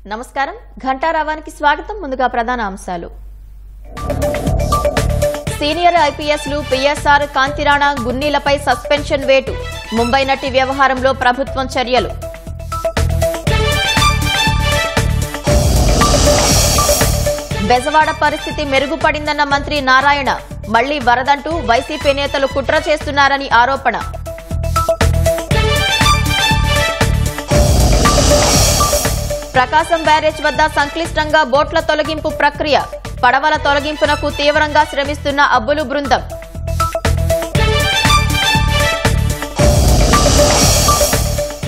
నమస్కారం ఘంటారావానికి స్వాగతం. ముందుగా ప్రధాన అంశాలు. సీనియర్ ఐపీఎస్లు పీఎస్ఆర్ కాంతిరాణ గున్నీలపై సస్పెన్షన్ వేటు. ముంబై నటి వ్యవహారంలో ప్రభుత్వం చర్యలు. బెజవాడ పరిస్థితి మెరుగుపడిందన్న మంత్రి నారాయణ. మళ్లీ వరదంటూ వైసీపీ నేతలు కుట్ర చేస్తున్నారని ఆరోపణ. ప్రకాశం బ్యారేజ్ వద్ద సంక్లిష్టంగా బోట్ల తొలగింపు ప్రక్రియ. పడవల తొలగింపునకు తీవ్రంగా శ్రమిస్తున్న అబ్బులు బృందం.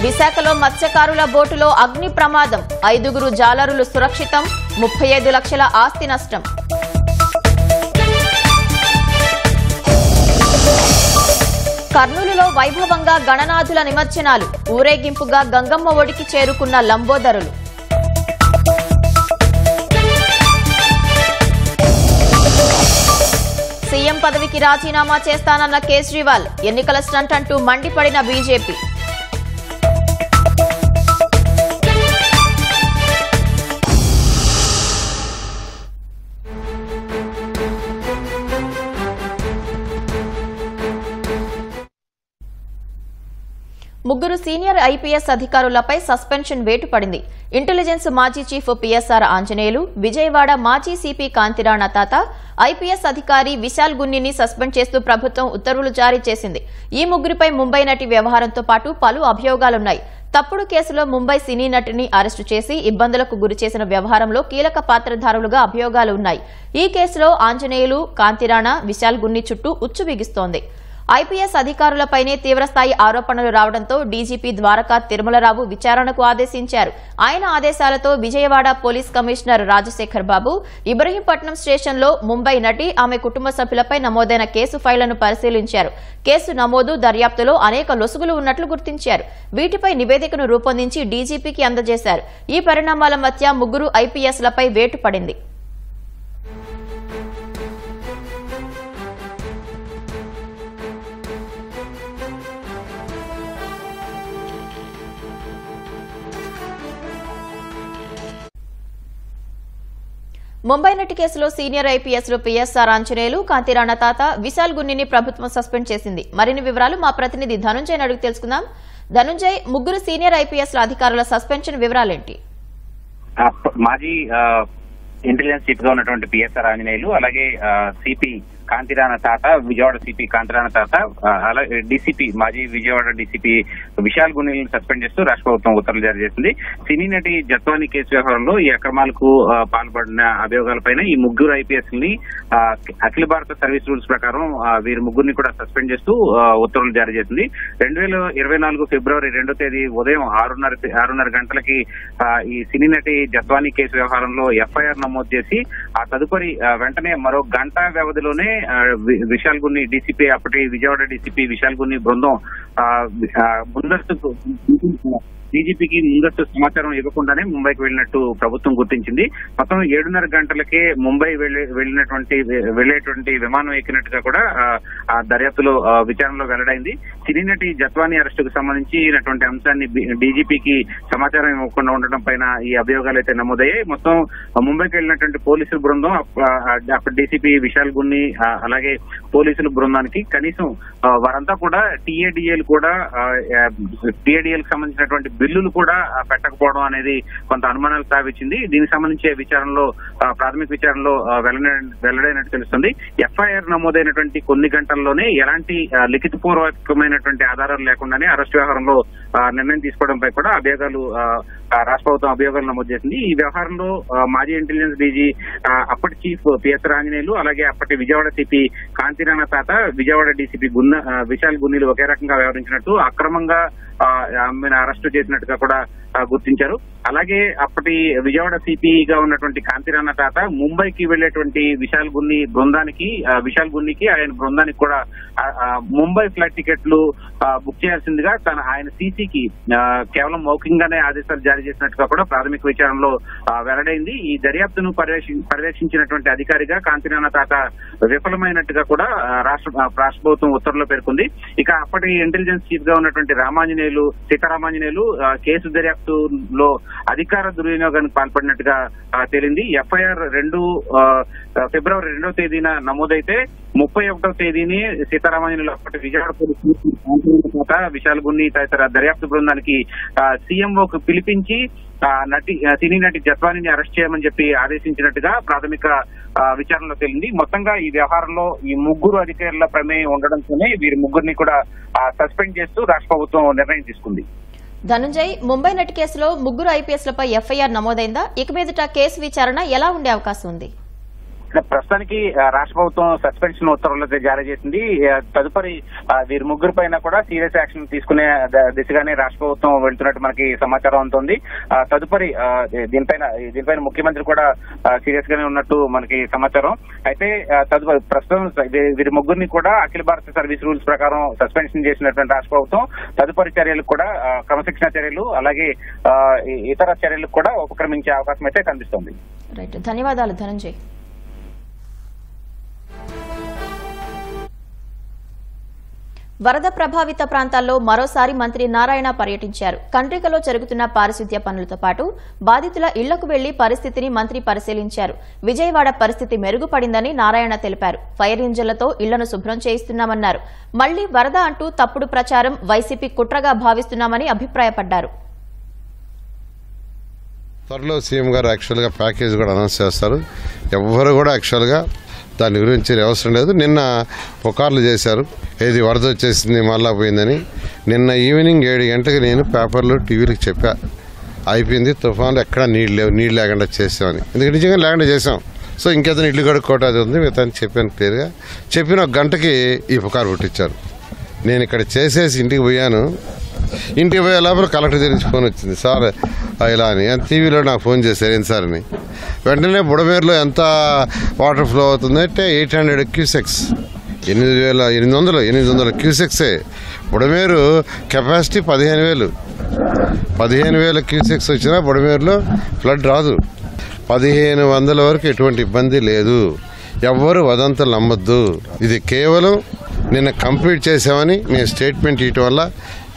విశాఖలో మత్స్యకారుల బోటులో అగ్ని ప్రమాదం. 5 జాలరులు సురక్షితం. 35 లక్షల ఆస్తి నష్టం. కర్నూలులో వైభవంగా గణనాథుల నిమజ్జనాలు. ఊరేగింపుగా గంగమ్మ ఒడికి చేరుకున్న లంబోదరులు. సీఎం పదవికి రాజీనామా చేస్తానన్న కేజ్రీవాల్. ఎన్నికల స్టంట్ అంటూ మండిపడిన బీజేపీ. ముగ్గురు సీనియర్ ఐపీఎస్ అధికారులపై సస్పెన్షన్ వేటు పడింది. ఇంటెలిజెన్స్ మాజీ చీఫ్ పీఎస్ఆర్ ఆంజనేయులు, విజయవాడ మాజీ సిపి కాంతిరాణ తాత, ఐపీఎస్ అధికారి విశాల్ గున్నిని సస్పెండ్ చేస్తూ ప్రభుత్వం ఉత్తర్వులు జారీ చేసింది. ఈ ముగ్గురిపై ముంబై నటి వ్యవహారంతో పాటు పలు అభియోగాలున్నాయి. తప్పుడు కేసులో ముంబై సినీ నటిని అరెస్టు చేసి ఇబ్బందులకు గురిచేసిన వ్యవహారంలో కీలక పాత్రధారులుగా అభియోగాలు ఉన్నాయి. ఈ కేసులో ఆంజనేయులు, కాంతిరాణ, విశాల్ గున్ని చుట్టూ ఉచ్చు బిగిస్తోంది. ఐపీఎస్ అధికారులపైనే తీవ్రస్థాయి ఆరోపణలు రావడంతో డీజీపీ ద్వారకా తిరుమలరావు విచారణకు ఆదేశించారు. ఆయన ఆదేశాలతో విజయవాడ పోలీస్ కమిషనర్ రాజశేఖర్ బాబు ఇబ్రహీంపట్నం స్టేషన్లో ముంబై నటి, ఆమె కుటుంబ సభ్యులపై నమోదైన కేసు ఫైళ్లను పరిశీలించారు. కేసు నమోదు, దర్యాప్తులో అనేక లొసుగులు ఉన్నట్లు గుర్తించారు. వీటిపై నివేదికను రూపొందించి డీజీపీకి అందజేశారు. ఈ పరిణామాల మధ్య ముగ్గురు ఐపీఎస్లపై వేటు పడింది. ముంబై నటి కేసులో సీనియర్ ఐపీఎస్లు పీఎస్ఆర్ ఆంజనేయులు, కాంతిరాణ తాత, విశాల్ గున్నిని ప్రభుత్వం సస్పెండ్ చేసింది. మరిన్ని వివరాలు మా ప్రతినిధి ధనుంజయ్ అడిగి తెలుసుకుందాం. ధనుంజయ్, ముగ్గురు సీనియర్ ఐపీఎస్ల అధికారుల సస్పెన్షన్ వివరాలేంటి? మాజీ ఇంటెలిజెన్స్ చీఫ్ గా ఉన్నటువంటి పీఎస్ఆర్ ఆంజనేయులు, అలాగే సిపి కాంతిరాణ తాత, విజయవాడ సిపి కాంతిరాణ తాత, అలాగే డీసీపీ మాజీ విజయవాడ డీసీపీ విశాల్ గున్నిలను సస్పెండ్ చేస్తూ రాష్ట్ర ప్రభుత్వం ఉత్తర్వులు జారీ చేసింది. సినీ నటి జత్వానీ కేసు వ్యవహారంలో ఈ అక్రమాలకు పాల్పడిన అభియోగాలపైన ఈ ముగ్గురు ఐపీఎస్ ని అఖిల భారత సర్వీస్ రూల్స్ ప్రకారం వీరి ముగ్గురిని కూడా సస్పెండ్ చేస్తూ ఉత్తర్వులు జారీ చేసింది. 2024 ఫిబ్రవరి 2వ తేదీ ఉదయం 6:30 గంటలకి ఈ సినీ నటి జత్వానీ కేసు వ్యవహారంలో ఎఫ్ఐఆర్ నమోదు చేసి ఆ తదుపరి వెంటనే మరో గంట వ్యవధిలోనే విశాల్ గున్ని డీసీపీ, అప్పటి విజయవాడ డీసీపీ విశాల్ గున్ని బృందం ముందస్తు డీజీపీకి ముందస్తు సమాచారం ఇవ్వకుండానే ముంబైకి వెళ్లినట్టు ప్రభుత్వం గుర్తించింది. మొత్తం 7:30 గంటలకే ముంబై వెళ్లేటువంటి విమానం ఎక్కినట్టుగా కూడా ఆ దర్యాప్తులో విచారణలో వెల్లడైంది. సినీ నటి జత్వానీ అరెస్టుకు సంబంధించినటువంటి అంశాన్ని డీజీపీకి సమాచారం ఇవ్వకుండా ఉండడం పైన ఈ అభియోగాలు అయితే నమోదయ్యాయి. మొత్తం ముంబైకి వెళ్లినటువంటి పోలీసుల బృందం, అప్పటి డీసీపీ విశాల్ గున్ని, అలాగే పోలీసుల బృందానికి కనీసం వారంతా కూడా టీఏడీఏలు సంబంధించినటువంటి బిల్లులు కూడా పెట్టకపోవడం అనేది కొంత అనుమానాలు తావిచ్చింది. దీనికి సంబంధించి ప్రాథమిక విచారణలో వెల్లడైనట్టు తెలుస్తుంది. ఎఫ్ఐఆర్ నమోదైనటువంటి కొన్ని గంటల్లోనే ఎలాంటి లిఖితపూర్వకమైనటువంటి ఆధారాలు లేకుండానే అరెస్టు వ్యవహారంలో నిర్ణయం తీసుకోవడంపై కూడా రాష్ట్ర ప్రభుత్వం అభియోగాలు నమోదు చేసింది. ఈ వ్యవహారంలో మాజీ ఇంటెలిజెన్స్ డీజీ, అప్పటి చీఫ్ పీఎస్ఆర్ ఆంజనేయులు, అలాగే అప్పటి విజయవాడ సిపి కాంతిరాణ తాత, విజయవాడ డీసీపీ విశాల్ గున్నీలు ఒకే రకంగా వ్యవహరించినట్టు, అక్రమంగా ఆమెను అరెస్టు చేసినట్టుగా కూడా గుర్తించారు. అలాగే అప్పటి విజయవాడ సిపిగా ఉన్నటువంటి కాంతిరాణ తాత ముంబైకి వెళ్లేటువంటి విశాల్ గున్నికి ఆయన బృందానికి కూడా ముంబై ఫ్లైట్ టికెట్లు బుక్ చేయాల్సిందిగా ఆయన సీసీకి కేవలం మౌఖికంగానే ఆదేశాలు జారీ చేసినట్టుగా కూడా ప్రాథమిక విచారణలో వెల్లడైంది. ఈ దర్యాప్తును పర్యవేక్షించినటువంటి అధికారిగా కాంతిరాణ తాత విఫలమైనట్టుగా కూడా రాష్ట్ర ప్రభుత్వం ఉత్తర్వులో పేర్కొంది. ఇక అప్పటి ఇంటెలిజెన్స్ ఇంటెలిజెన్స్ చీఫ్ గా ఉన్నటువంటి సీతారామాంజనేయులు కేసు దర్యాప్తులో అధికార దుర్వినియోగానికి పాల్పడినట్టుగా తేలింది. ఎఫ్ఐఆర్ ఫిబ్రవరి 2వ తేదీన నమోదైతే 31వ తేదీని సీతారామాంజనేయులు అప్పటి విజయవాడ పోలీసులు విశాల్ గున్ని తదితర దర్యాప్తు బృందానికి సీఎంఓకు పిలిపించి సినీ నటి జత్వానీని అరెస్ట్ చేయమని చెప్పి ఆదేశించినట్టుగా ప్రాథమిక విచారణలో తేలింది. మొత్తంగా ఈ వ్యవహారంలో ఈ ముగ్గురు అధికారుల ప్రమేయం ఉండడంతోనే వీరి ముగ్గురిని కూడా సస్పెండ్ చేస్తూ రాష్ట్ర ప్రభుత్వం నిర్ణయం తీసుకుంది. ధనుంజయ్, ముంబై నటి కేసులో ముగ్గురు ఐపీఎస్లపై ఎఫ్ఐఆర్ నమోదైందా? ఇక మీదట కేసు విచారణ ఎలా ఉండే అవకాశం ఉంది? ప్రస్తుతానికి రాష్ట్ర ప్రభుత్వం సస్పెన్షన్ ఉత్తర్వులు జారీ చేసింది. తదుపరి వీరి ముగ్గురు పైన కూడా సీరియస్ యాక్షన్ తీసుకునే దిశగానే రాష్ట్ర ప్రభుత్వం వెళ్తున్నట్టు మనకి సమాచారం అందుతోంది. తదుపరి దీనిపైన ముఖ్యమంత్రి కూడా సీరియస్ గానే ఉన్నట్టు మనకి సమాచారం. అయితే ప్రస్తుతం వీరి ముగ్గురిని కూడా అఖిల భారత సర్వీస్ రూల్స్ ప్రకారం సస్పెన్షన్ చేసినటువంటి రాష్ట్ర ప్రభుత్వం తదుపరి చర్యలకు కూడా క్రమశిక్షణ చర్యలు అలాగే ఇతర చర్యలకు కూడా ఉపక్రమించే అవకాశం అయితే కనిపిస్తోంది. రైట్, ధన్యవాదాలు ధనంజయ్. వరద ప్రభావిత ప్రాంతాల్లో మరోసారి మంత్రి నారాయణ పర్యటించారు. కండ్రికలో జరుగుతున్న పారిశుద్ధ్య పనులతో పాటు బాధితుల ఇళ్లకు వెళ్లి పరిస్థితిని మంత్రి పరిశీలించారు. విజయవాడ పరిస్థితి మెరుగుపడిందని నారాయణ తెలిపారు. ఫైర్ ఇంజన్లతో ఇళ్లను శుభ్రం చేయిస్తున్నామన్నారు. మళ్లీ వరద అంటూ తప్పుడు ప్రచారం వైసీపీ కుట్రగా భావిస్తున్నామని అభిప్రాయపడ్డారు. త్వరలో సీఎం గారు యాక్చువల్గా ప్యాకేజ్ కూడా అనౌన్స్ చేస్తారు. ఎవ్వరు కూడా యాక్చువల్గా దాని గురించి అవసరం లేదు. నిన్న పుకార్లు చేశారు, ఏది వరద వచ్చేసింది మళ్ళా పోయిందని. నిన్న ఈవినింగ్ 7 గంటలకు నేను పేపర్లు టీవీలకు చెప్పా, అయిపోయింది తుఫాన్లు ఎక్కడా నీళ్ళు లేకుండా చేసామని. ఎందుకంటే నిజంగా లేకుండా చేసాం. సో ఇంకేదైనా ఇల్లు కడుక్కోవటం అది ఉంది, మిగతా చెప్పాను క్లియర్గా. చెప్పిన 1 గంటకి ఈ పుకారు పుట్టించారు. నేను ఇక్కడ చేసేసి ఇంటికి పోయాను. ఇంటికి పోయే లోపల కలెక్టర్ దగ్గర నుంచి ఫోన్ వచ్చింది, సార్ ఇలా అని. టీవీలో నాకు ఫోన్ చేశారు, ఏం సార్ అని. వెంటనే బుడమేరులో ఎంత వాటర్ ఫ్లో అవుతుందంటే 800 క్యూసెక్స్, 800 క్యూసెక్సే. బుడమేరు కెపాసిటీ 15,000 క్యూసెక్స్ వచ్చినా బుడమేరులో ఫ్లడ్ రాదు. 1500 వరకు ఎటువంటి ఇబ్బంది లేదు. ఎవ్వరు వదంతులు నమ్మొద్దు. ఇది కేవలం నిన్న కంప్లీట్ చేసామని నేను స్టేట్మెంట్ ఇవ్వటం వల్ల,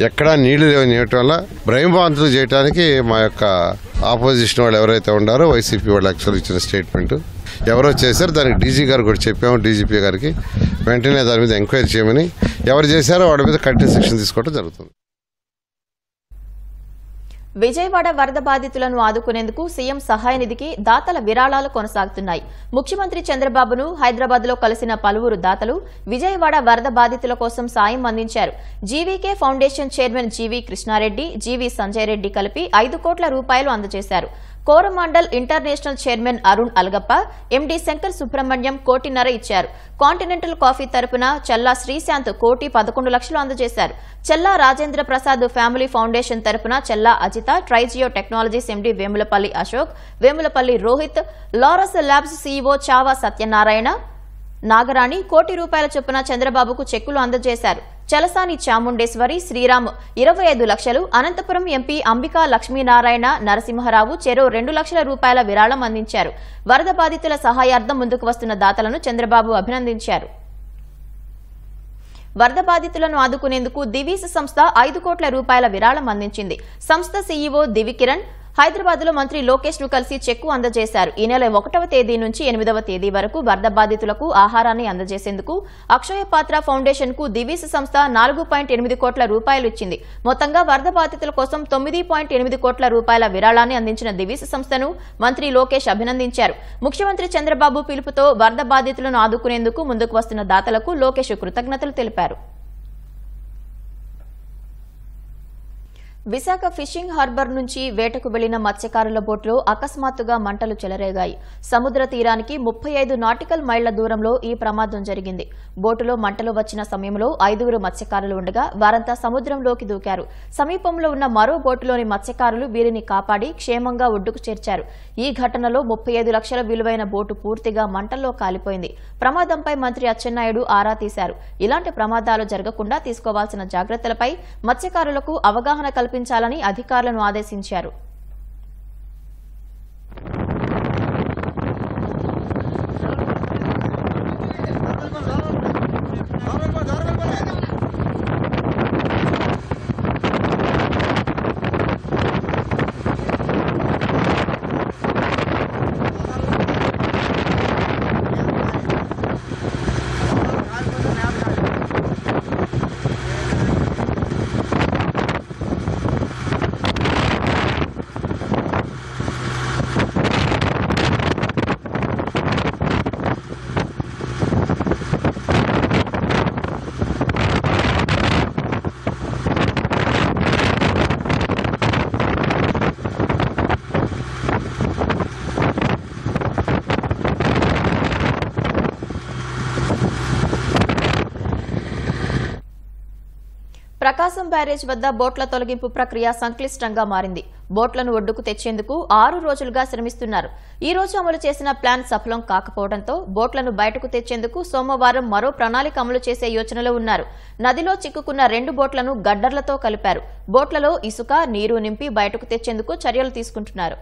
ఎక్కడా నీళ్లు లేవని ఇవ్వటం వల్ల భ్రమభ్రాంతులు చేయడానికి మా యొక్క ఆపోజిషన్ వాళ్ళు ఎవరైతే ఉన్నారో వైసీపీ వాళ్ళు యాక్చువల్ ఇచ్చిన స్టేట్మెంట్ ఎవరో చేశారు. దానికి డీజీ గారు కూడా చెప్పాము, డీజీపీ గారికి వెంటనే దాని మీద ఎంక్వైరీ చేయమని. ఎవరు చేశారో వాళ్ళ మీద కఠిన శిక్షణ తీసుకోవడం జరుగుతుంది. విజయవాడ వరద బాధితులను ఆదుకునేందుకు సీఎం సహాయ నిధికి దాతల విరాళాలు కొనసాగుతున్నాయి. ముఖ్యమంత్రి చంద్రబాబును హైదరాబాద్ లో కలిసిన పలువురు దాతలు విజయవాడ వరద బాధితుల కోసం సాయం అందించారు. GVK foundation chairman GV Krishna Reddy, GV Sanjay Reddy కలిపి 5 కోట్ల రూపాయలు అందజేశారు. Coromandel international chairman Arun Algappa, MD Shankar Subrahmanyam 1.5 కోటి ఇచ్చారు. కాంటినెంటల్ కాఫీ తరపున చల్లా శ్రీశాంత్ 1.11 లక్షలు అందజేశారు. చల్లా రాజేంద్ర ప్రసాద్ ఫ్యామిలీ ఫౌండేషన్ తరపున Challa Ajitha, Trigeo technologies MD Vemulapalli Ashok, Vemulapalli Rohit, Laurus labs CEO Chava Satyanarayana, Nagarani 1 కోటి రూపాయల చొప్పున చంద్రబాబుకు చెక్కులు అందజేశారు. చలసాని చాముండేశ్వరి, శ్రీరామ్ 25 లక్షలు, అనంతపురం ఎంపీ అంబికా లక్ష్మీనారాయణ, నరసింహరావు చెరో 2 లక్షల రూపాయల విరాళం అందించారు. వరద బాధితుల సహాయార్థం ముందుకు వస్తున్న దాతలను చంద్రబాబు అభినందించారు. వరద బాధితులను ఆదుకునేందుకు దివీస్ సంస్థ 5 కోట్ల రూపాయల విరాళం అందించింది. సంస్థ సీఈఓ దివికిరణ్ హైదరాబాద్ లో మంత్రి లోకేష్ ను కలిసి చెక్కు అందజేశారు. ఈ నెల 1వ తేదీ నుంచి 8వ తేదీ వరకు వరద బాధితులకు ఆహారాన్ని అందజేసేందుకు అక్షయ పాత్ర ఫౌండేషన్ కు దివీస్ సంస్థ 4.8 కోట్ల రూపాయలు ఇచ్చింది. మొత్తంగా వరద బాధితుల కోసం 9.8 కోట్ల రూపాయల విరాళాన్ని అందించిన దివీస్ సంస్థను మంత్రి లోకేష్ అభినందించారు. ముఖ్యమంత్రి చంద్రబాబు పిలుపుతో వరద బాధితులను ఆదుకునేందుకు ముందుకు వస్తున్న దాతలకు లోకేష్ కృతజ్ఞతలు తెలిపారు. విశాఖ ఫిషింగ్ హార్బర్ నుంచి వేటకు వెళ్లిన మత్స్యకారుల బోట్లో అకస్మాత్తుగా మంటలు చెలరేగాయి. సముద్ర తీరానికి 35 నాటికల్ మైళ్ల దూరంలో ఈ ప్రమాదం జరిగింది. బోటులో మంటలు వచ్చిన సమయంలో 5 మత్స్యకారులు ఉండగా వారంతా సముద్రంలోకి దూకారు. సమీపంలో ఉన్న మరో బోటులోని మత్స్యకారులు వీరిని కాపాడి క్షేమంగా ఒడ్డుకు చేర్చారు. ఈ ఘటనలో 35 లక్షల విలువైన బోటు పూర్తిగా మంటల్లో కాలిపోయింది. ప్రమాదంపై మంత్రి అచ్చెన్నాయుడు ఆరా తీశారు. ఇలాంటి ప్రమాదాలు జరగకుండా తీసుకోవాల్సిన జాగ్రత్తలపై మత్స్యకారులకు అవగాహన కల్పించాలని అధికారులను ఆదేశించారు. ప్రకాశం బ్యారేజ్ వద్ద బోట్ల తొలగింపు ప్రక్రియ సంక్లిష్టంగా మారింది. బోట్లను ఒడ్డుకు తెచ్చేందుకు 6 రోజులుగా శ్రమిస్తున్నారు. ఈ రోజు అమలు చేసిన ప్లాన్ సఫలం కాకపోవడంతో బోట్లను బయటకు తెచ్చేందుకు సోమవారం మరో ప్రణాళిక అమలు చేసే యోచనలో ఉన్నారు. నదిలో చిక్కుకున్న 2 బోట్లను గడ్డర్లతో కలిపారు. బోట్లలో ఇసుక, నీరు నింపి బయటకు తెచ్చేందుకు చర్యలు తీసుకుంటున్నారు.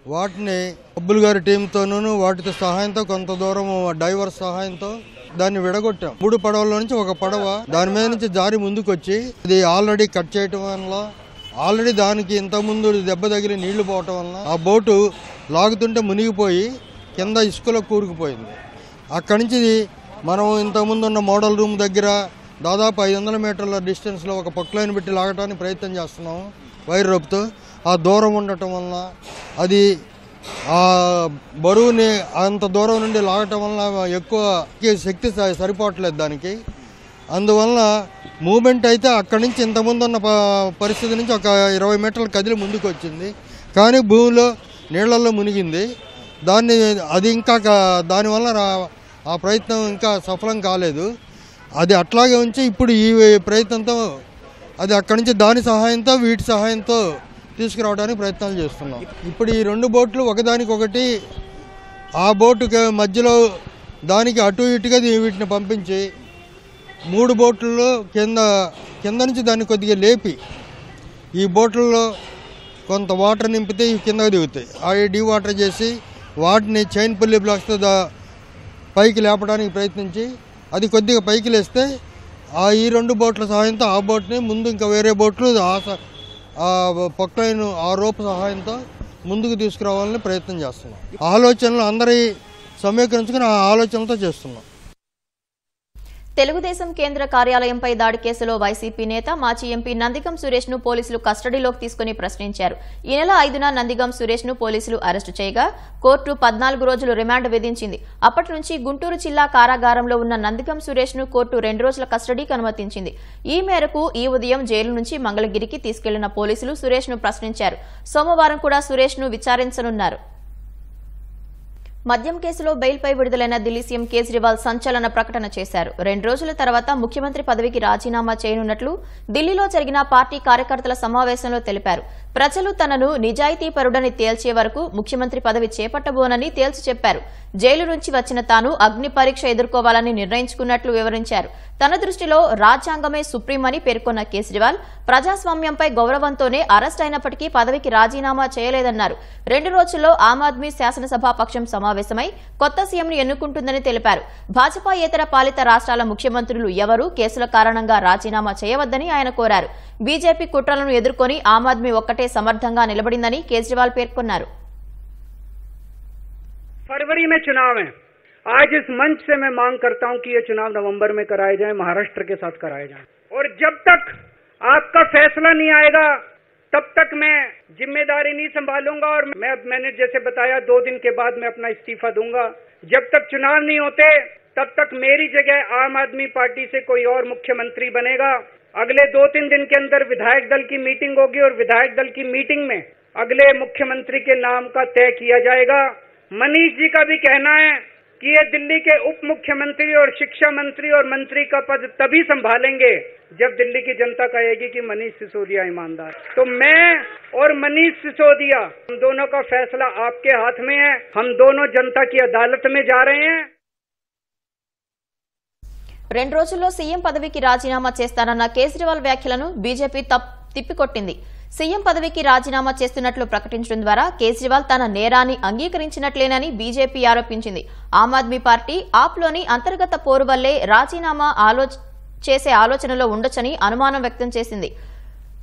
వాటిని అబ్బుల్ గారి టీంతోనూ వాటితో సహాయంతో కొంత దూరం డైవర్ సహాయంతో దాన్ని విడగొట్టాం. 3 పడవల నుంచి ఒక పడవ దాని మీద నుంచి జారి ముందుకు వచ్చి ఇది ఆల్రెడీ కట్ చేయటం వల్ల ఆల్రెడీ దానికి ఇంతకుముందు దెబ్బ తగిలి నీళ్లు పోవటం వల్ల ఆ బోటు లాగుతుంటే మునిగిపోయి కింద ఇసుకలో కూరుకుపోయింది. అక్కడి నుంచి మనం ఇంతకుముందు ఉన్న మోడల్ రూమ్ దగ్గర దాదాపు 500 మీటర్ల డిస్టెన్స్లో ఒక పొక్లైన్ పెట్టి లాగటానికి ప్రయత్నం చేస్తున్నాము వైర్ రోప్తో. ఆ దూరం ఉండటం వల్ల అది ఆ బరువుని అంత దూరం నుండి లాగటం వల్ల ఎక్కువ శక్తి సరిపోవట్లేదు దానికి. అందువల్ల మూమెంట్ అయితే అక్కడి నుంచి ఇంతకుముందు ఉన్న పరిస్థితి నుంచి ఒక 20 మీటర్ల కదిలి ముందుకు వచ్చింది. కానీ భూమిలో నీళ్లలో మునిగింది. అది ఇంకా దానివల్ల ఆ ప్రయత్నం ఇంకా సఫలం కాలేదు. అది అట్లాగే ఉంచి ఇప్పుడు ఈ ప్రయత్నంతో అది అక్కడి నుంచి దాని సహాయంతో వీటి సహాయంతో తీసుకురావడానికి ప్రయత్నాలు చేస్తున్నాం. ఇప్పుడు ఈ 2 బోట్లు ఒకదానికొకటి ఆ బోటుకి మధ్యలో దానికి అటు ఇటుగా వీటిని పంపించి 3 బోట్లలో కింద నుంచి దాన్ని కొద్దిగా లేపి ఈ బోట్లలో కొంత వాటర్ నింపితే ఇవి కిందకు దిగుతాయి. అవి డీవాటర్ చేసి వాటిని చైన్ పుల్లీ బ్లాక్స్తో పైకి లేపడానికి ప్రయత్నించి అది కొద్దిగా పైకి లేస్తే ఈ 2 బోట్ల సహాయంతో ఆ బోట్ని ముందు ఇంకా వేరే బోట్లు ఆ పొక్లైన్ ఆ రోప్ సహాయంతో ముందుకు తీసుకురావాలని ప్రయత్నం చేస్తున్నాం. ఆలోచనలు అందరి సమీకరించుకుని ఆ ఆలోచనలతో చేస్తున్నాం. తెలుగుదేశం కేంద్ర కార్యాలయంపై దాడి కేసులో వైసీపీ నేత మాజీ ఎంపీ నందిగం సురేష్ ను పోలీసులు కస్టడీలోకి తీసుకుని ప్రశ్నించారు. ఈ నెల 5న నందిగం సురేష్ ను పోలీసులు అరెస్టు చేయగా కోర్టు 14 రోజులు రిమాండ్ విధించింది. అప్పటి నుంచి గుంటూరు జిల్లా కారాగారంలో ఉన్న నందిగం సురేష్ ను కోర్టు 2 రోజుల కస్టడీకి అనుమతించింది. ఈ మేరకు ఈ ఉదయం జైలు నుంచి మంగళగిరికి తీసుకెళ్లిన పోలీసులు సురేష్ ను ప్రశ్నించారు. సోమవారం కూడా సురేష్ ను విచారించనున్నారు. మద్యం కేసులో బెయిల్పై విడుదలైన ఢిల్లీ సీఎం కేజ్రీవాల్ సంచలన ప్రకటన చేశారు. 2 రోజుల తర్వాత ముఖ్యమంత్రి పదవికి రాజీనామా చేయనున్నట్లు ఢిల్లీలో జరిగిన పార్టీ కార్యకర్తల సమావేశంలో తెలిపారు. ప్రజలు తనను నిజాయితీపరుడని తేల్చే వరకు ముఖ్యమంత్రి పదవి చేపట్టబోనని తేల్చి చెప్పారు. జైలు నుంచి వచ్చిన తాను అగ్ని పరీక్ష ఎదుర్కోవాలని నిర్ణయించుకున్నట్లు వివరించారు. తన దృష్టిలో రాజ్యాంగమే సుప్రీమని పేర్కొన్న కేజ్రీవాల్ ప్రజాస్వామ్యంపై గౌరవంతోనే అరెస్ట్ అయినప్పటికీ పదవికి రాజీనామా చేయలేదన్నారు. 2 రోజుల్లో ఆమ్ ఆద్మీ శాసనసభా పక్షం సమావేశమై కొత్త సీఎంను ఎన్నుకుంటుందని తెలిపారు. భాజపాయేతర పాలిత రాష్ట్రాల ముఖ్యమంత్రులు ఎవరూ కేసుల కారణంగా రాజీనామా చేయవద్దని ఆయన కోరారు. బీజేపీ కుట్రలను ఎదుర్కొని ఆమ్ ఆద్మీ ఒక్కటే సమర్థంగా నిలబడిందని కేజ్రీవాల్ పేర్కొన్నారు. फरवरी में चुनाव है. आज इस मंच से मैं मांग करता हूं कि ये चुनाव नवंबर में कराए जाए, महाराष्ट्र के साथ कराए जाए. और जब तक आपका फैसला नहीं आएगा तब तक मैं जिम्मेदारी नहीं संभालूंगा. और मैंने जैसे बताया 2 दिन के बाद मैं अपना इस्तीफा दूंगा. जब तक चुनाव नहीं होते तब तक मेरी जगह आम आदमी पार्टी से कोई और मुख्यमंत्री बनेगा. अगले 2-3 दिन के अंदर विधायक दल की मीटिंग होगी और विधायक दल की मीटिंग में अगले मुख्यमंत्री के नाम का तय किया जाएगा. मनीष जी का भी कहना है कि ये दिल्ली के उप मुख्यमंत्री और शिक्षा मंत्री और मंत्री का पद तभी संभालेंगे जब दिल्ली की जनता कहेगी कि मनीष सिसोदिया ईमानदार. तो मैं और मनीष सिसोदिया हम दोनों का फैसला आपके हाथ में है. हम दोनों जनता की अदालत में जा रहे हैं. 2 రోజుల్లో సీఎం పదవికి రాజీనామా చేస్తానన్న కేజ్రీవాల్ వ్యాఖ్యలను బీజేపీ తిప్పికొట్టింది. సీఎం పదవికి రాజీనామా చేస్తున్నట్లు ప్రకటించడం ద్వారా కేజ్రీవాల్ తన నేరాన్ని అంగీకరించినట్లేనని బీజేపీ ఆరోపించింది. ఆమ్ ఆద్మీ పార్టీ ఆప్లోని అంతర్గత పోరు వల్లే రాజీనామా చేసే ఆలోచనలో ఉండొచ్చని అనుమానం వ్యక్తం చేసింది.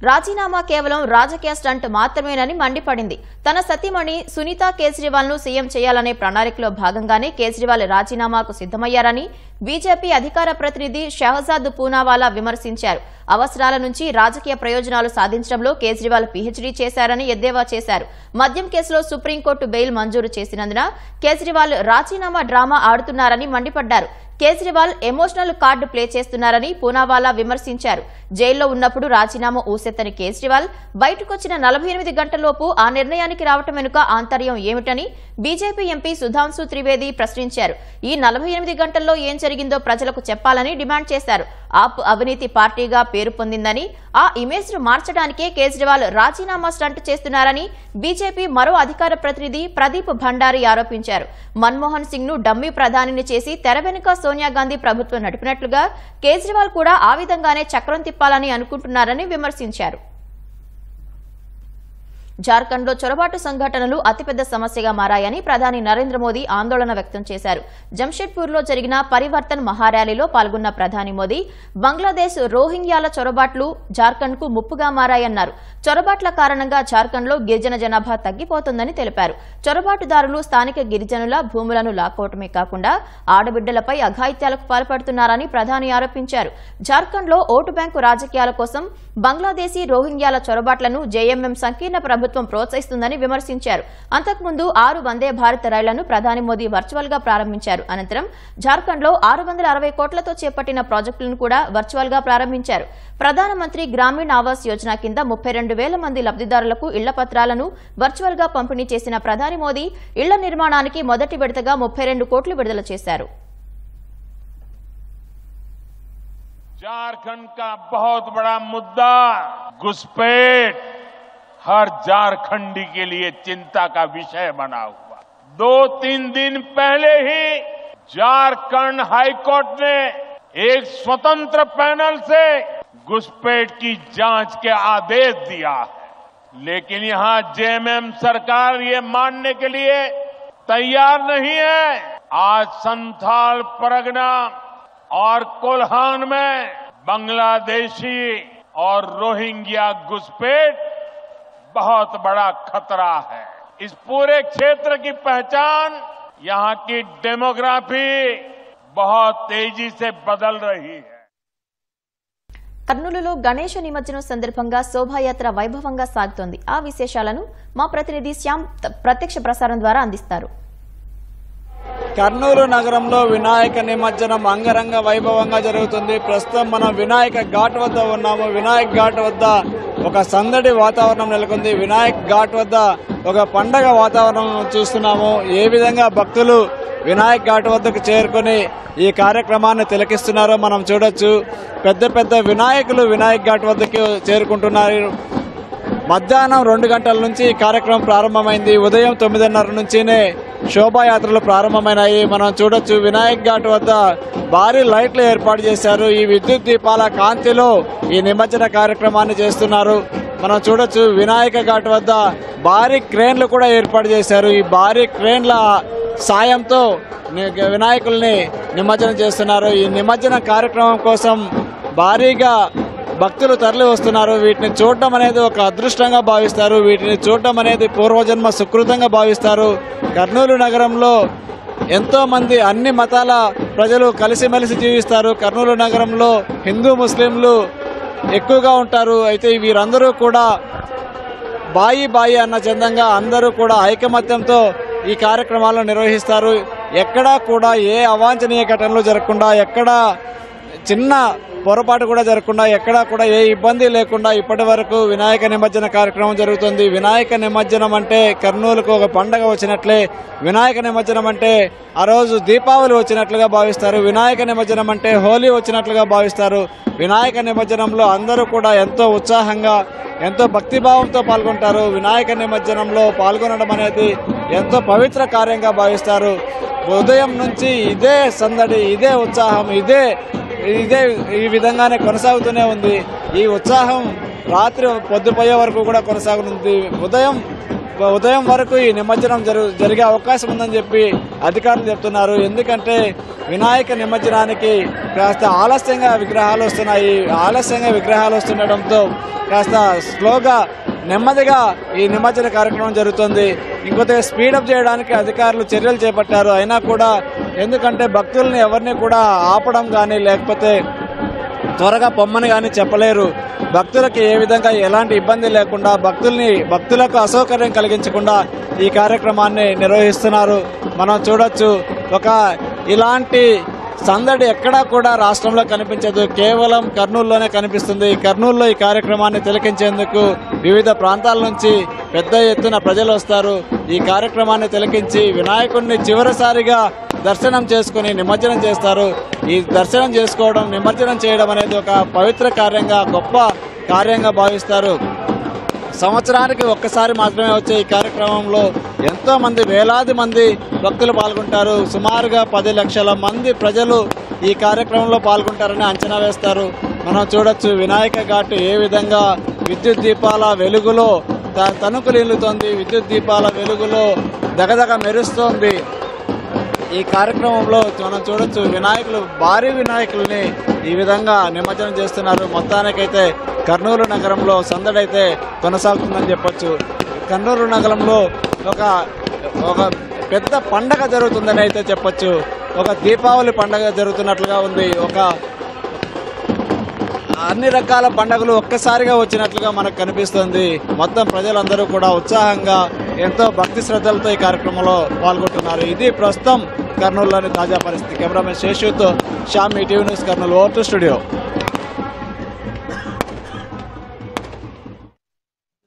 రాజీనామా కేవలం రాజకీయ స్టంట్ మాత్రమేనని మండిపడింది. తన సతీమణి సునీత కేజ్రీవాల్ ను సీఎం చేయాలనే ప్రణాళికలో భాగంగానే కేజ్రీవాల్ రాజీనామాకు సిద్దమయ్యారని బీజేపీ అధికార ప్రతినిధి షహజాద్ పూనావాలా విమర్శించారు. అవసరాల నుంచి రాజకీయ ప్రయోజనాలు సాధించడంలో కేజ్రీవాల్ పీహెచ్డీ చేశారని ఎద్దేవా చేశారు. మద్యం కేసులో సుప్రీంకోర్టు బెయిల్ మంజూరు చేసినందున కేజ్రీవాల్ రాజీనామా డ్రామా ఆడుతున్నారని మండిపడ్డారు. కేజ్రీవాల్ ఎమోషనల్ కార్డు ప్లే చేస్తున్నారని పూనావాలా విమర్శించారు. జైల్లో ఉన్నప్పుడు రాజీనామా ఊసెత్తని కేజ్రీవాల్ బయటకొచ్చిన 48 గంటల్లోపు ఆ నిర్ణయానికి రావటం వెనుక ఆంతర్యం ఏమిటని బీజేపీ ఎంపీ సుధాంశు త్రివేది ప్రశ్నించారు. ఈ 48 గంటల్లో ఏం జరిగిందో ప్రజలకు చెప్పాలని డిమాండ్ చేశారు. ఆప్ అవినీతి పార్టీగా పేరు పొందిందని, ఆ ఇమేజ్ ను మార్చడానికే కేజ్రీవాల్ రాజీనామా స్టంట్ చేస్తున్నారని బీజేపీ మరో అధికార ప్రతినిధి ప్రదీప్ భండారి ఆరోపించారు. మన్మోహన్ సింగ్ ను డమ్మీ ప్రధానిని చేసి తెర వెనుక సోనియా గాంధీ ప్రభుత్వం నడిపినట్లుగా కేజ్రీవాల్ కూడా ఆ విధంగానే చక్రం తిప్పాలని అనుకుంటున్నారని విమర్శించారు. జార్ఖండ్ లో చొరబాటు సంఘటనలు అతిపెద్ద సమస్యగా మారాయని ప్రధాని నరేంద్ర మోదీ ఆందోళన వ్యక్తం చేశారు. జంషెడ్పూర్ లో జరిగిన పరివర్తన్ మహార్యాలీలో పాల్గొన్న ప్రధాని మోదీ బంగ్లాదేశ్ రోహింగ్యాల చొరబాట్లు జార్ఖండ్ కు ముప్పుగా మారాయన్నారు. చొరబాట్ల కారణంగా జార్ఖండ్ లో గిరిజన జనాభా తగ్గిపోతుందని తెలిపారు. చొరబాటుదారులు స్థానిక గిరిజనుల భూములను లాక్కోవటమే కాకుండా ఆడబిడ్డలపై అఘాయిత్యాలకు పాల్పడుతున్నారని ప్రధాని ఆరోపించారు. జార్ఖండ్ లో ఓటు బ్యాంకు రాజకీయాల కోసం బంగ్లాదేశీ రోహింగ్యాల చొరబాట్లను జేఎంఎం సంకీర్ణ ప్రభుత్వం ప్రోత్సహిస్తుందని విమర్శించారు. అంతకుముందు 6 వందే భారత్ రైళ్లను ప్రధాని మోదీ వర్చువల్ గా ప్రారంభించారు. అనంతరం జార్ఖండ్ లో 660 కోట్లతో చేపట్టిన ప్రాజెక్టులను కూడా వర్చువల్ గా ప్రారంభించారు. ప్రధానమంత్రి గ్రామీణ ఆవాస్ యోజన కింద 32,000 మంది లబ్దిదారులకు ఇళ్ల పత్రాలను వర్చువల్ గా పంపిణీ చేసిన ప్రధాని మోదీ ఇళ్ల నిర్మాణానికి మొదటి విడతగా 32 కోట్లు విడుదల చేశారు. झारखंड का बहुत बड़ा मुद्दा घुसपैठ हर झारखंडी के लिए चिंता का विषय बना हुआ। 2-3 दिन पहले ही झारखंड हाईकोर्ट ने एक स्वतंत्र पैनल से घुसपैठ की जांच के आदेश दिया है, लेकिन यहां जेएमएम सरकार ये मानने के लिए तैयार नहीं है। आज संथाल परगना और कोल्हान में बांग्लादेशी और रोहिंग्या घुसपैठ बहुत बड़ा खतरा है। इस पूरे क्षेत्र की पहचान, यहाँ की डेमोग्राफी बहुत तेजी से बदल रही है। కర్నూలులో గణేష నిమజ్జనం సందర్భంగా శోభాయాత్ర వైభవంగా సాగుతోంది. ఆ విశేషాలను మా ప్రతినిధి శ్యామ్ ప్రత్యక్ష ప్రసారం ద్వారా అందిస్తారు. కర్నూలు నగరంలో వినాయక నిమజ్జనం అంగరంగ వైభవంగా జరుగుతుంది. ప్రస్తుతం మనం వినాయక ఘాట్ వద్ద ఉన్నాము. వినాయక్ ఘాట్ వద్ద ఒక సందడి వాతావరణం నెలకొంది. వినాయక్ ఘాట్ వద్ద ఒక పండగ వాతావరణం చూస్తున్నాము. ఏ విధంగా భక్తులు వినాయక్ ఘాట్ వద్దకు చేరుకుని ఈ కార్యక్రమాన్ని తిలకిస్తున్నారో మనం చూడొచ్చు. పెద్ద పెద్ద వినాయకులు వినాయక్ ఘాట్ వద్దకు చేరుకుంటున్నారు. మధ్యాహ్నం 2 గంటల నుంచి ఈ కార్యక్రమం ప్రారంభమైంది. ఉదయం 9:30 నుంచినే శోభాయాత్రలు ప్రారంభమైనాయి. మనం చూడొచ్చు వినాయక్ ఘాట్ వద్ద భారీ లైట్లు ఏర్పాటు చేశారు. ఈ విద్యుత్ దీపాల కాంతిలో ఈ నిమజ్జన కార్యక్రమాన్ని చేస్తున్నారు. మనం చూడొచ్చు వినాయక ఘాట్ వద్ద భారీ క్రేన్లు కూడా ఏర్పాటు చేశారు. ఈ భారీ క్రేన్ల సాయంతో వినాయకుల్ని నిమజ్జనం చేస్తున్నారు. ఈ నిమజ్జన కార్యక్రమం కోసం భారీగా భక్తులు తరలి వస్తున్నారు. వీటిని చూడటం అనేది ఒక అదృష్టంగా భావిస్తారు. వీటిని చూడటం అనేది పూర్వజన్మ సుకృతంగా భావిస్తారు. కర్నూలు నగరంలో ఎంతో మంది అన్ని మతాల ప్రజలు కలిసిమెలిసి జీవిస్తారు. కర్నూలు నగరంలో హిందూ ముస్లింలు ఎక్కువగా ఉంటారు. అయితే వీరందరూ కూడా బాయి బాయి అన్న చందంగా అందరూ కూడా ఐకమత్యంతో ఈ కార్యక్రమాలను నిర్వహిస్తారు. ఎక్కడా కూడా ఏ అవాంఛనీయ ఘటనలు జరగకుండా, ఎక్కడా చిన్న పొరపాటు కూడా జరగకుండా, ఎక్కడా కూడా ఏ ఇబ్బంది లేకుండా ఇప్పటి వరకు వినాయక నిమజ్జన కార్యక్రమం జరుగుతుంది. వినాయక నిమజ్జనం అంటే కర్నూలుకు ఒక పండగ వచ్చినట్లే. వినాయక నిమజ్జనం అంటే ఆ రోజు దీపావళి వచ్చినట్లుగా భావిస్తారు. వినాయక నిమజ్జనం అంటే హోలీ వచ్చినట్లుగా భావిస్తారు. వినాయక నిమజ్జనంలో అందరూ కూడా ఎంతో ఉత్సాహంగా, ఎంతో భక్తిభావంతో పాల్గొంటారు. వినాయక నిమజ్జనంలో పాల్గొనడం అనేది ఎంతో పవిత్ర కార్యంగా భావిస్తారు. ఉదయం నుంచి ఇదే సందడి, ఇదే ఉత్సాహం, ఇదే ఈ విధంగానే కొనసాగుతూనే ఉంది. ఈ ఉత్సాహం రాత్రి పొద్దుపోయే వరకు కూడా కొనసాగుతుంది. ఉదయం వరకు ఈ నిమజ్జనం జరిగే అవకాశం ఉందని చెప్పి అధికారులు చెప్తున్నారు. ఎందుకంటే వినాయక నిమజ్జనానికి కాస్త ఆలస్యంగా విగ్రహాలు వస్తున్నాయి. ఆలస్యంగా విగ్రహాలు వస్తుండటంతో కాస్త స్లోగా, నెమ్మదిగా ఈ నిమజ్జన కార్యక్రమం జరుగుతుంది. ఇంకొద్దిగా స్పీడప్ చేయడానికి అధికారులు చర్యలు చేపట్టారు. అయినా కూడా ఎందుకంటే భక్తుల్ని ఎవరిని కూడా ఆపడం కానీ లేకపోతే త్వరగా పొమ్మని కానీ చెప్పలేరు. భక్తులకి ఏ విధంగా ఎలాంటి ఇబ్బంది లేకుండా, భక్తులకు అసౌకర్యం కలిగించకుండా ఈ కార్యక్రమాన్ని నిర్వహిస్తున్నారు. మనం చూడొచ్చు ఇలాంటి సందడి ఎక్కడా కూడా రాష్ట్రంలో కనిపించదు, కేవలం కర్నూలులోనే కనిపిస్తుంది. కర్నూలులో ఈ కార్యక్రమాన్ని తిలకించేందుకు వివిధ ప్రాంతాల నుంచి పెద్ద ఎత్తున ప్రజలు వస్తారు. ఈ కార్యక్రమాన్ని తిలకించి వినాయకుడిని చివరిసారిగా దర్శనం చేసుకుని నిమజ్జనం చేస్తారు. ఈ దర్శనం చేసుకోవడం, నిమజ్జనం చేయడం అనేది ఒక పవిత్ర కార్యంగా, గొప్ప కార్యంగా భావిస్తారు. సంవత్సరానికి ఒక్కసారి మాత్రమే వచ్చే ఈ కార్యక్రమంలో ఎంతో మంది, వేలాది మంది భక్తులు పాల్గొంటారు. సుమారుగా 10 లక్షల మంది ప్రజలు ఈ కార్యక్రమంలో పాల్గొంటారని అంచనా వేస్తారు. మనం చూడొచ్చు వినాయక ఘాట్ ఏ విధంగా విద్యుత్ దీపాల వెలుగులో తణుకులీలుతోంది, విద్యుత్ దీపాల వెలుగులో దగదగ మెరుస్తోంది. ఈ కార్యక్రమంలో మనం చూడొచ్చు వినాయకులు, భారీ వినాయకుల్ని ఈ విధంగా నిమజ్జనం చేస్తున్నారు. మొత్తానికైతే కర్నూలు నగరంలో సందడైతే కొనసాగుతుందని చెప్పొచ్చు. కర్నూలు నగరంలో ఒక పెద్ద పండగ జరుగుతుందని అయితే చెప్పొచ్చు. ఒక దీపావళి పండగ జరుగుతున్నట్లుగా ఉంది. అన్ని రకాల పండుగలు ఒక్కసారిగా వచ్చినట్లుగా మనకు కనిపిస్తుంది. మొత్తం ప్రజలందరూ కూడా ఉత్సాహంగా, ఎంతో భక్తి శ్రద్ధలతో ఈ కార్యక్రమంలో పాల్గొంటున్నారు. ఇది ప్రస్తుతం కర్నూలులోని తాజా పరిస్థితి. కెమెరామెన్ శేషుతో Shyam, ETV news Kurnool. Over to studio.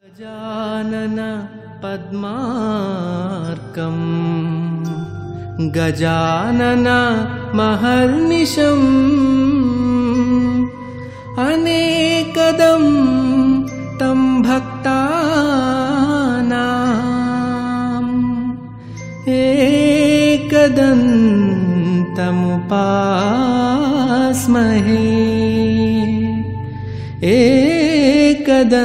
గజానన పద్మార్కం గజానన మహర్నిశం అనేకదం తం భక్తానాం ఏకదంతముపాస్మహే ఏకదంతముపాస్మహే.